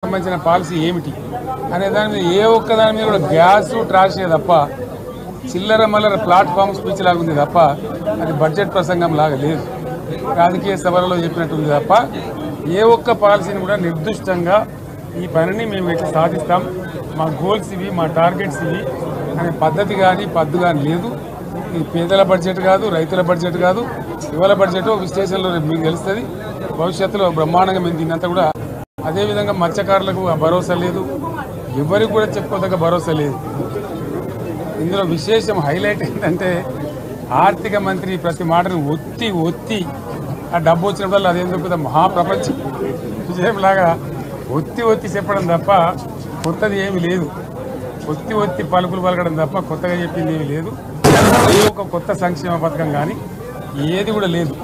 సంబంధించిన పాలసీ ఏమిటి అనే దాని మీద ఏ ఒక్క దాని మీద కూడా గ్యాస్ ట్రాషే తప్ప చిల్లర మల్లర ప్లాట్ఫామ్ స్పీచ్ లాగా ఉంది తప్ప అది బడ్జెట్ ప్రసంగం లాగా లేదు. రాజకీయ సభలలో చెప్పినట్టుంది తప్ప ఏ ఒక్క పాలసీని కూడా నిర్దిష్టంగా ఈ పనిని మేము ఎట్లా సాధిస్తాం, మా గోల్స్ ఇవి, మా టార్గెట్స్ ఇవి అనే పద్ధతి కానీ పద్దు కానీ లేదు. ఇది పేదల బడ్జెట్ కాదు, రైతుల బడ్జెట్ కాదు, యువల బడ్జెట్ విశ్లేషణలో మీకు తెలుస్తుంది. భవిష్యత్తులో బ్రహ్మాండంగా మేము దీన్నంతా కూడా అదేవిధంగా మత్స్యకారులకు భరోసా లేదు, ఎవరికి కూడా చెప్పుకోదగ్గ భరోసా లేదు. ఇందులో విశేషం హైలైట్ ఏంటంటే ఆర్థిక మంత్రి ప్రతి మాటను ఒత్తి ఆ డబ్బు వచ్చినప్పుడు అదేందుకు మహాప్రపంచం విజయంలాగా ఒత్తి చెప్పడం తప్ప కొత్తది ఏమీ లేదు. ఒత్తి పలుకులు పలకడం తప్ప కొత్తగా చెప్పింది ఏమీ లేదు. ఏ ఒక కొత్త సంక్షేమ పథకం కానీ ఏది కూడా లేదు.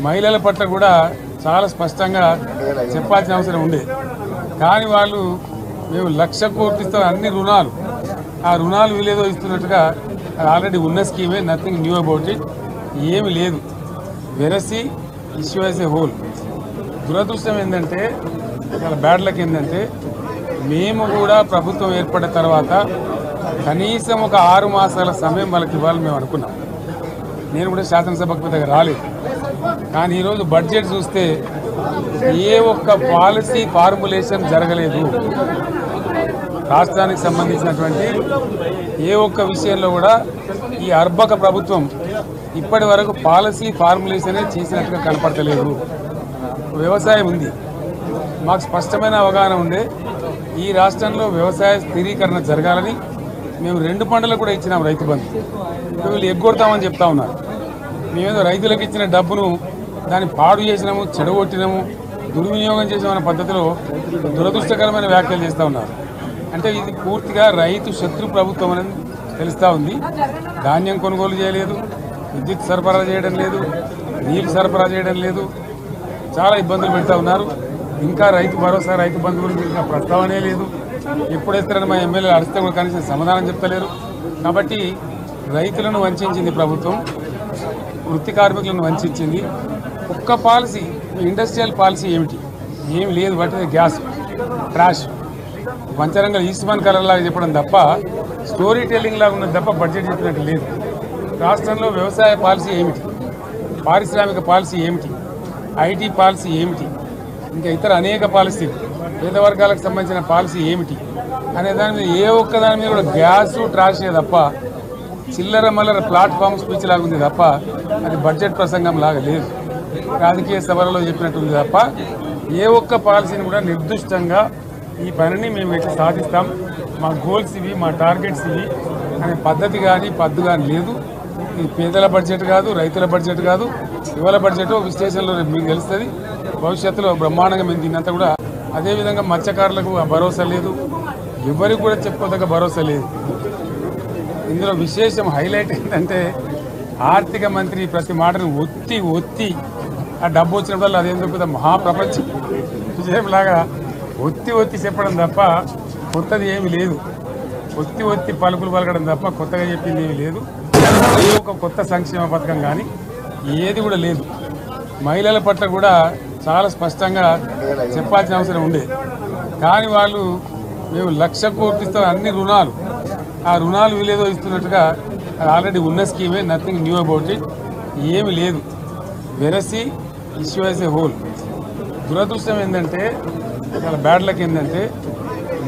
మహిళల పట్ల కూడా చాలా స్పష్టంగా చెప్పాల్సిన అవసరం ఉండే, కానీ వాళ్ళు మేము 1,00,000 కోట్లు ఇస్తాం అన్ని రుణాలు, ఆ రుణాలు వీలేదో ఇస్తున్నట్టుగా ఆల్రెడీ ఉన్న స్కీమే, నథింగ్ న్యూ అబౌట్ ఇట్, ఏమి లేదు. వెరసి ఇష్యూ యాజ్ ఏ హోల్. దురదృష్టం ఏంటంటే, చాలా బ్యాడ్ లక్ ఏంటంటే, మేము కూడా ప్రభుత్వం ఏర్పడిన తర్వాత కనీసం ఒక 6 మాసాల సమయం వాళ్ళకి ఇవ్వాలని మేము అనుకున్నాం. నేను కూడా శాసనసభకు పెద్దగా రాలేదు, కానీ ఈరోజు బడ్జెట్ చూస్తే ఏ ఒక్క పాలసీ ఫార్ములేషన్ జరగలేదు. రాష్ట్రానికి సంబంధించినటువంటి ఏ ఒక్క విషయంలో కూడా ఈ అర్బక ప్రభుత్వం ఇప్పటి వరకు పాలసీ ఫార్ములేషనే చేసినట్టుగా కనపడతలేదు. వ్యవసాయం ఉంది, మాకు స్పష్టమైన అవగాహన ఉండే ఈ రాష్ట్రంలో వ్యవసాయ స్థిరీకరణ జరగాలని మేము 2 పంటలకు కూడా ఇచ్చినాం రైతు బంధు. వీళ్ళు ఎగ్గొడతామని చెప్తా ఉన్నారు. మేమేదో రైతులకు ఇచ్చిన డబ్బును దాన్ని పాడు చేసినాము, చెడగొట్టినాము, దుర్వినియోగం చేసామన్న పద్ధతిలో దురదృష్టకరమైన వ్యాఖ్యలు చేస్తూ ఉన్నారు. అంటే ఇది పూర్తిగా రైతు శత్రు ప్రభుత్వం అనేది తెలుస్తూ ఉంది. ధాన్యం కొనుగోలు చేయలేదు, విద్యుత్ సరఫరా చేయడం లేదు, నీళ్లు సరఫరా చేయడం లేదు, చాలా ఇబ్బందులు పెడతా ఉన్నారు. ఇంకా రైతు భరోసా, రైతు బంధు గురించి ఇంకా ప్రస్తావనే లేదు. ఎప్పుడు ఇస్తారని మా ఎమ్మెల్యేలు అడిస్తే కూడా కనీసం సమాధానం చెప్తలేరు. కాబట్టి రైతులను వంచింది ప్రభుత్వం, వృత్తి కార్మికులను వంచింది. ఒక్క పాలసీ, ఇండస్ట్రియల్ పాలసీ ఏమి లేదు. వాటి గ్యాస్ ట్రాష్ పంచరంగ ఈస్మాన్ కలర్ లాగా చెప్పడం తప్ప, స్టోరీ టెల్లింగ్ లాగా ఉన్నది తప్ప బడ్జెట్ చెప్పినట్టు లేదు. రాష్ట్రంలో వ్యవసాయ పాలసీ ఏమిటి, పారిశ్రామిక పాలసీ ఏమిటి, ఐటీ పాలసీ ఏమిటి, ఇంకా ఇతర అనేక పాలసీలు, పేద వర్గాలకు సంబంధించిన పాలసీ ఏమిటి అనే దాని మీద ఏ ఒక్క దాని మీద కూడా గ్యాస్ ట్రాషే తప్ప చిల్లర మల్లర ప్లాట్ఫామ్ స్పీచ్ లాగా ఉంది తప్ప అది బడ్జెట్ ప్రసంగం లాగా లేదు. రాజకీయ సభలలో చెప్పినట్టుంది తప్ప ఏ ఒక్క పాలసీని కూడా నిర్దిష్టంగా ఈ పనిని మేము ఎట్లా సాధిస్తాం, మా గోల్స్ ఇవి, మా టార్గెట్స్ ఇవి అనే పద్ధతి కానీ పద్దు కానీ లేదు. ఇది పేదల బడ్జెట్ కాదు, రైతుల బడ్జెట్ కాదు, యువల బడ్జెట్ విశ్లేషణలో మీకు తెలుస్తుంది. భవిష్యత్తులో బ్రహ్మాండంగా మేము దీన్నంతా కూడా అదేవిధంగా మత్స్యకారులకు భరోసా లేదు, ఎవరికి కూడా చెప్పుకోదగ్గ భరోసా లేదు. ఇందులో విశేషం హైలైట్ ఏంటంటే ఆర్థిక మంత్రి ప్రతి మాటను ఒత్తి ఆ డబ్బు వచ్చినప్పుడు అదేందుకు మహాప్రపంచం విజయంలాగా ఒత్తి చెప్పడం తప్ప కొత్తది ఏమీ లేదు. ఒత్తి పలుకులు పలకడం తప్ప కొత్తగా చెప్పింది ఏమీ లేదు. ఏ ఒక కొత్త సంక్షేమ పథకం కానీ ఏది కూడా లేదు. మహిళల పట్ల కూడా చాలా స్పష్టంగా చెప్పాల్సిన అవసరం ఉండే, కానీ వాళ్ళు మేము 1,00,000 కోట్లు ఇస్తాం అన్ని రుణాలు, ఆ రుణాలు వీలేదో ఇస్తున్నట్టుగా ఆల్రెడీ ఉన్న స్కీమే, నథింగ్ న్యూ అబౌట్ ఇట్, ఏమి లేదు. వెరసి ఇష్యూ యాజ్ ఏ హోల్. దురదృష్టం ఏంటంటే, చాలా బ్యాడ్ లక్ ఏంటంటే,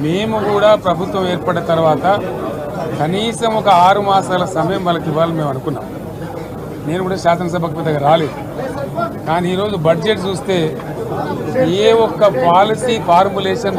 మేము కూడా ప్రభుత్వం ఏర్పడిన తర్వాత కనీసం ఒక 6 మాసాల సమయం వాళ్ళకి ఇవ్వాలని మేము అనుకున్నాం. నేను కూడా శాసనసభకు పెద్దగా రాలేదు, కానీ ఈరోజు బడ్జెట్ చూస్తే ఏ ఒక్క పాలసీ ఫార్ములేషన్